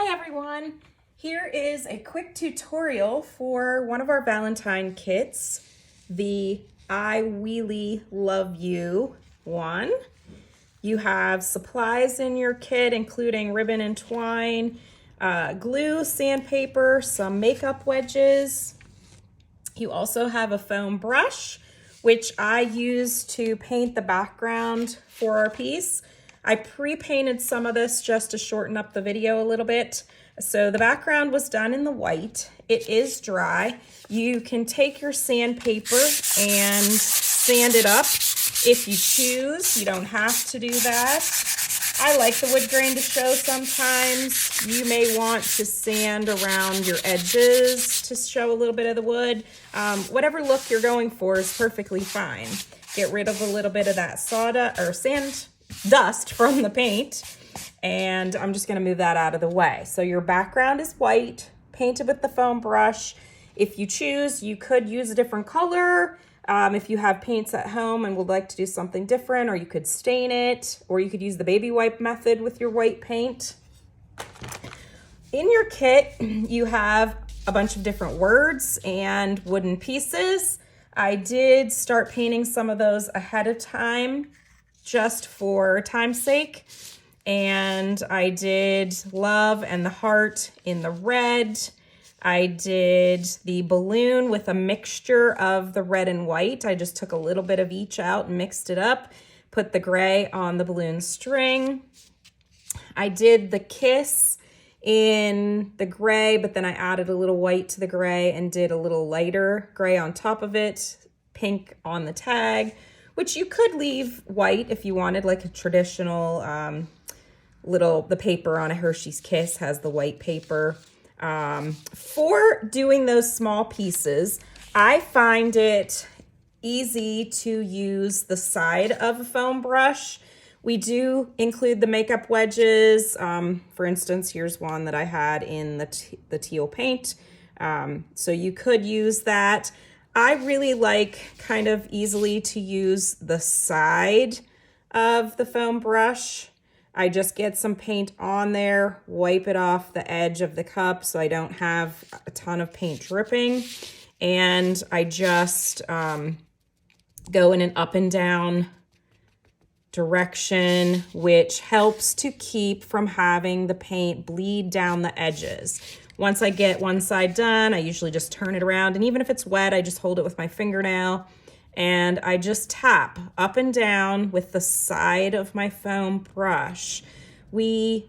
Hi everyone! Here is a quick tutorial for one of our Valentine kits, the I Wheelie Love You one. You have supplies in your kit including ribbon and twine, glue, sandpaper, some makeup wedges. You also have a foam brush, which I use to paint the background for our piece. I pre-painted some of this just to shorten up the video a little bit. So the background was done in the white. It is dry. You can take your sandpaper and sand it up if you choose. You don't have to do that. I like the wood grain to show sometimes. You may want to sand around your edges to show a little bit of the wood. Whatever look you're going for is perfectly fine. Get rid of a little bit of that sawdust or sand dust from the paint. And I'm just gonna move that out of the way. So your background is white, painted with the foam brush. If you choose, you could use a different color. If you have paints at home and would like to do something different, or you could stain it, or you could use the baby wipe method with your white paint. In your kit, you have a bunch of different words and wooden pieces. I did start painting some of those ahead of time, just for time's sake. And I did love and the heart in the red. I did the balloon with a mixture of the red and white. I just took a little bit of each out and mixed it up, put the gray on the balloon string. I did the kiss in the gray, but then I added a little white to the gray and did a little lighter gray on top of it, pink on the tag, which you could leave white if you wanted, like a traditional the paper on a Hershey's Kiss has the white paper. For doing those small pieces, I find it easy to use the side of a foam brush. We do include the makeup wedges. For instance, here's one that I had in the teal paint. So you could use that. I really like kind of easily to use the side of the foam brush. I just get some paint on there, wipe it off the edge of the cup so I don't have a ton of paint dripping. And I just go in an up and down direction, which helps to keep from having the paint bleed down the edges. Once I get one side done, I usually just turn it around. And even if it's wet, I just hold it with my fingernail. And I just tap up and down with the side of my foam brush. We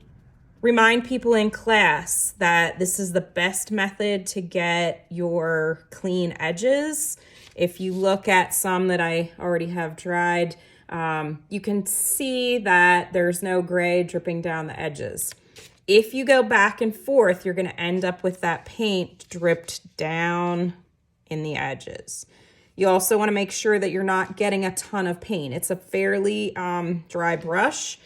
remind people in class that this is the best method to get your clean edges. If you look at some that I already have dried, you can see that there's no gray dripping down the edges. If you go back and forth, you're gonna end up with that paint dripped down in the edges. You also want to make sure that you're not getting a ton of paint. It's a fairly dry brush,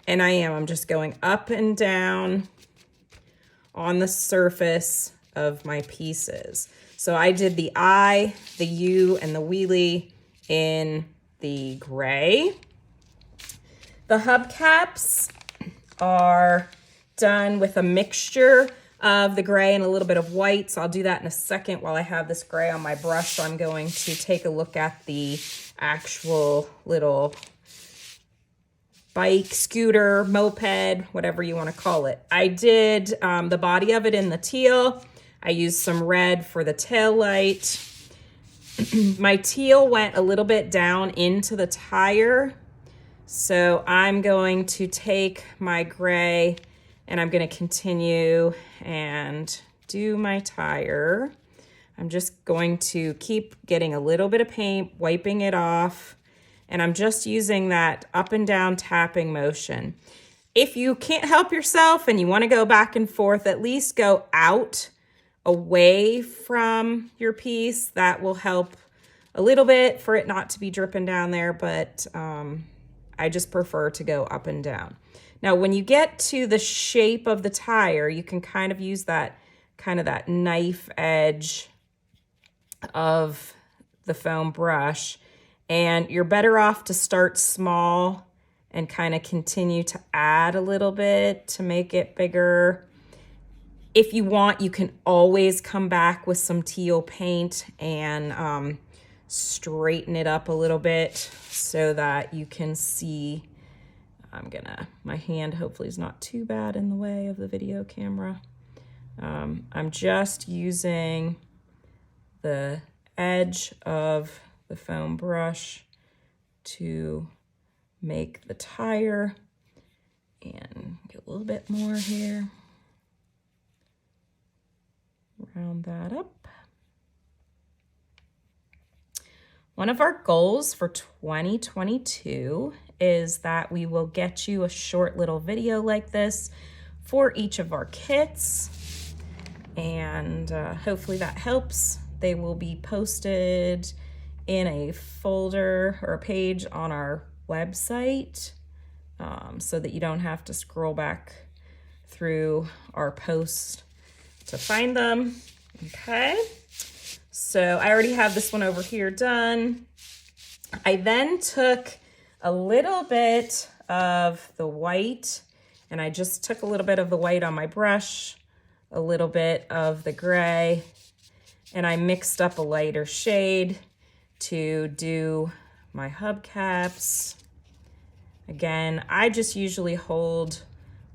and I'm just going up and down on the surface of my pieces. So I did the I, the U, and the wheelie in the gray. The hubcaps are done with a mixture of the gray and a little bit of white. So I'll do that in a second while I have this gray on my brush. So I'm going to take a look at the actual little bike, scooter, moped, whatever you want to call it. I did the body of it in the teal. I used some red for the tail light. My teal went a little bit down into the tire. So I'm going to take my gray and I'm going to continue and do my tire. I'm just going to keep getting a little bit of paint, wiping it off, and I'm just using that up and down tapping motion. If you can't help yourself and you want to go back and forth, at least go out away from your piece. That will help a little bit for it not to be dripping down there, but I just prefer to go up and down. Now, when you get to the shape of the tire, you can kind of use that knife edge of the foam brush, and you're better off to start small and kind of continue to add a little bit to make it bigger. If you want, you can always come back with some teal paint and straighten it up a little bit so that you can see. My hand hopefully is not too bad in the way of the video camera. I'm just using the edge of the foam brush to make the tire, and get a little bit more here. Round that up. One of our goals for 2022 is that we will get you a short little video like this for each of our kits, and hopefully that helps. They will be posted in a folder or a page on our website, so that you don't have to scroll back through our posts to find them. Okay, so I already have this one over here done. I then took a little bit of the white, and I just took a little bit of the white on my brush, a little bit of the gray, and I mixed up a lighter shade to do my hubcaps. Again, I just usually hold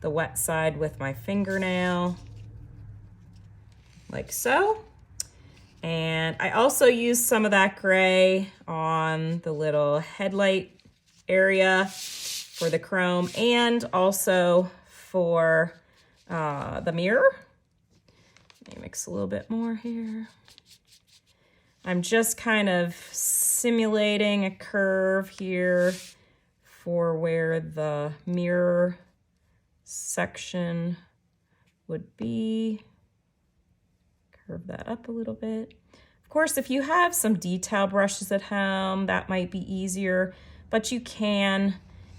the wet side with my fingernail, like so. And I also use some of that gray on the little headlight area for the chrome, and also for the mirror. Let me mix a little bit more here. I'm just kind of simulating a curve here for where the mirror section would be. Curve that up a little bit. Of course, if you have some detail brushes at home, that might be easier, but you can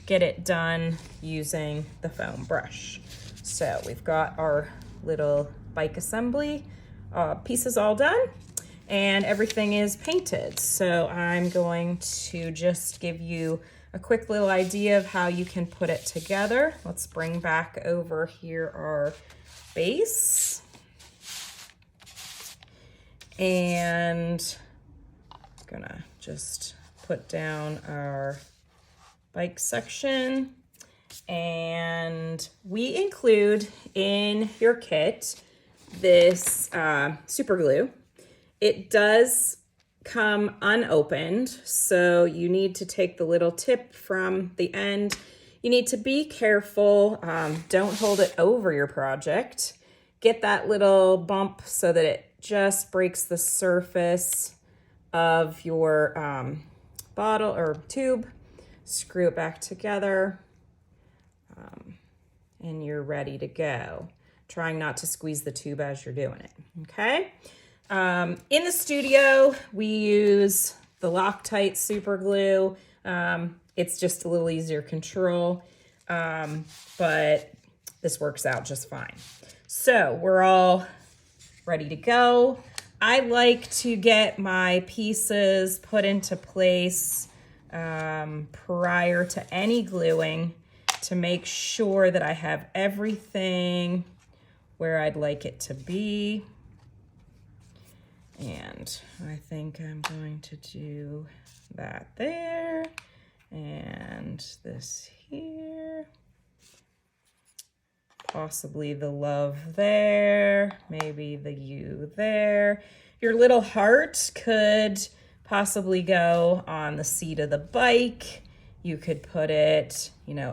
get it done using the foam brush. So we've got our little bike assembly pieces all done, and everything is painted. So I'm going to just give you a quick little idea of how you can put it together. Let's bring back over here our base. And I'm gonna just put down our bike section. And we include in your kit this super glue. It does come unopened, so you need to take the little tip from the end. You need to be careful. Don't hold it over your project. Get that little bump so that it just breaks the surface of your bottle or tube. Screw it back together, and you're ready to go. Trying not to squeeze the tube as you're doing it, okay? In the studio, we use the Loctite super glue. It's just a little easier control, but this works out just fine. So we're all ready to go. I like to get my pieces put into place prior to any gluing to make sure that I have everything where I'd like it to be. And I think I'm going to do that there, and this here, possibly the love there, maybe the you there. Your little heart could possibly go on the seat of the bike. You could put it,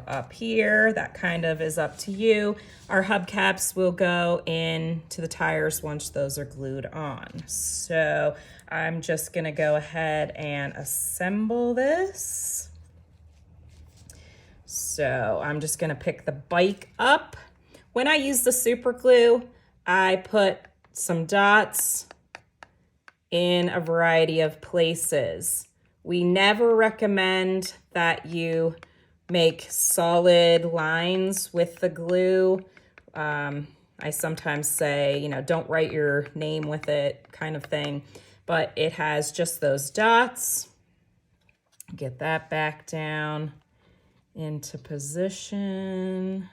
up here. That kind of is up to you. Our hubcaps will go into the tires once those are glued on. So I'm just gonna go ahead and assemble this. So I'm just gonna pick the bike up. When I use the super glue, I put some dots in a variety of places. We never recommend that you make solid lines with the glue. I sometimes say, don't write your name with it, kind of thing, but it has just those dots. Get that back down into position.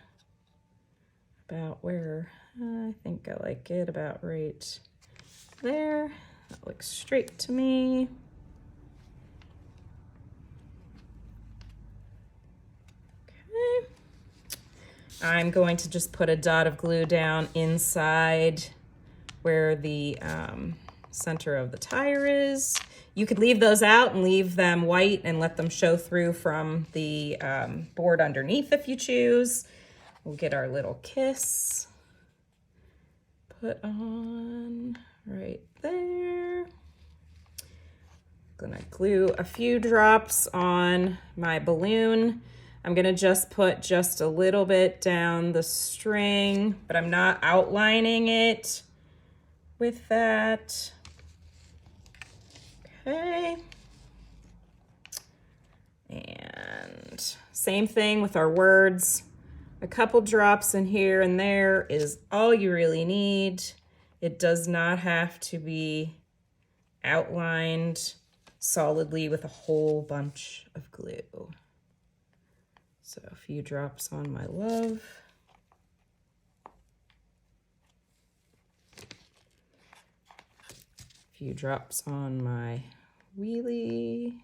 about where I think I like it, about right there. That looks straight to me. Okay. I'm going to just put a dot of glue down inside where the center of the tire is. You could leave those out and leave them white and let them show through from the board underneath if you choose. We'll get our little kiss put on right there. Gonna glue a few drops on my balloon. I'm gonna just put just a little bit down the string, but I'm not outlining it with that. Okay. And same thing with our words. A couple drops in here and there is all you really need. It does not have to be outlined solidly with a whole bunch of glue. So a few drops on my love. A few drops on my wheelie.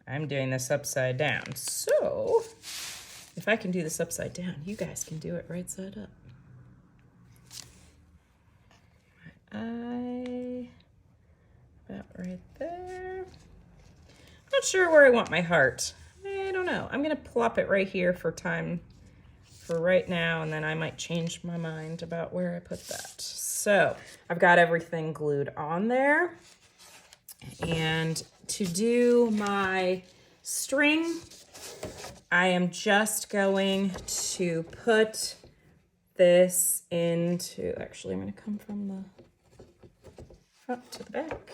I'm doing this upside down. So if I can do this upside down, you guys can do it right side up. My eye, about right there. Not sure where I want my heart. I don't know. I'm gonna plop it right here for right now, and then I might change my mind about where I put that. So I've got everything glued on there. And to do my string, I am just going to put this into, actually I'm going to come from the front to the back.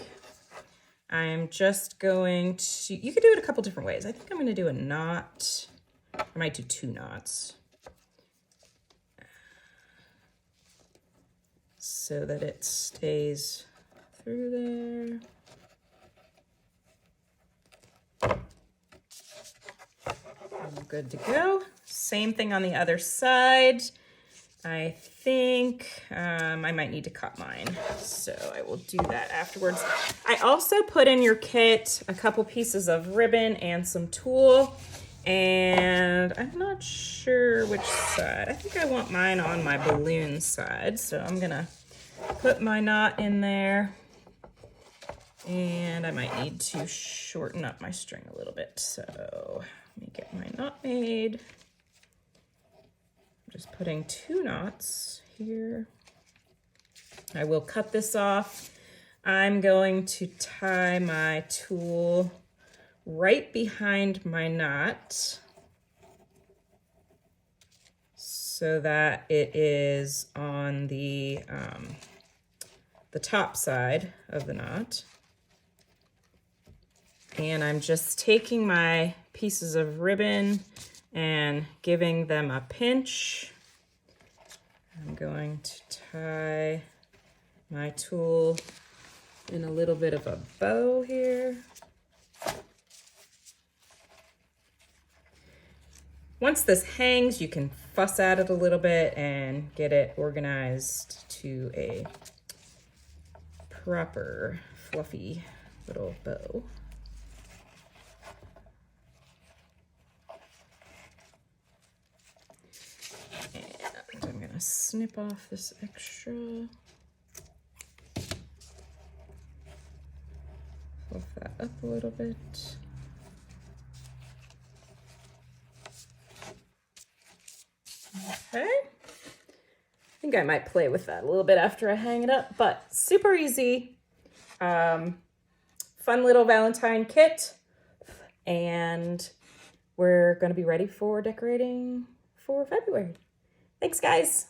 I am just going to, you could do it a couple different ways. I think I'm going to do a knot. I might do 2 knots. So that it stays through there. I'm good to go. Same thing on the other side. I think I might need to cut mine, so I will do that afterwards. I also put in your kit a couple pieces of ribbon and some tulle, and I'm not sure which side. I think I want mine on my balloon side, so I'm gonna put my knot in there, and I might need to shorten up my string a little bit, so let me get my knot made. I'm just putting 2 knots here. I will cut this off. I'm going to tie my tulle right behind my knot so that it is on the top side of the knot. And I'm just taking my pieces of ribbon and giving them a pinch. I'm going to tie my tulle in a little bit of a bow here. Once this hangs, you can fuss at it a little bit and get it organized to a proper fluffy little bow. And I'm gonna snip off this extra. Fluff that up a little bit. Okay. I think I might play with that a little bit after I hang it up, but super easy. Fun little Valentine kit. And we're going to be ready for decorating for February. Thanks, guys.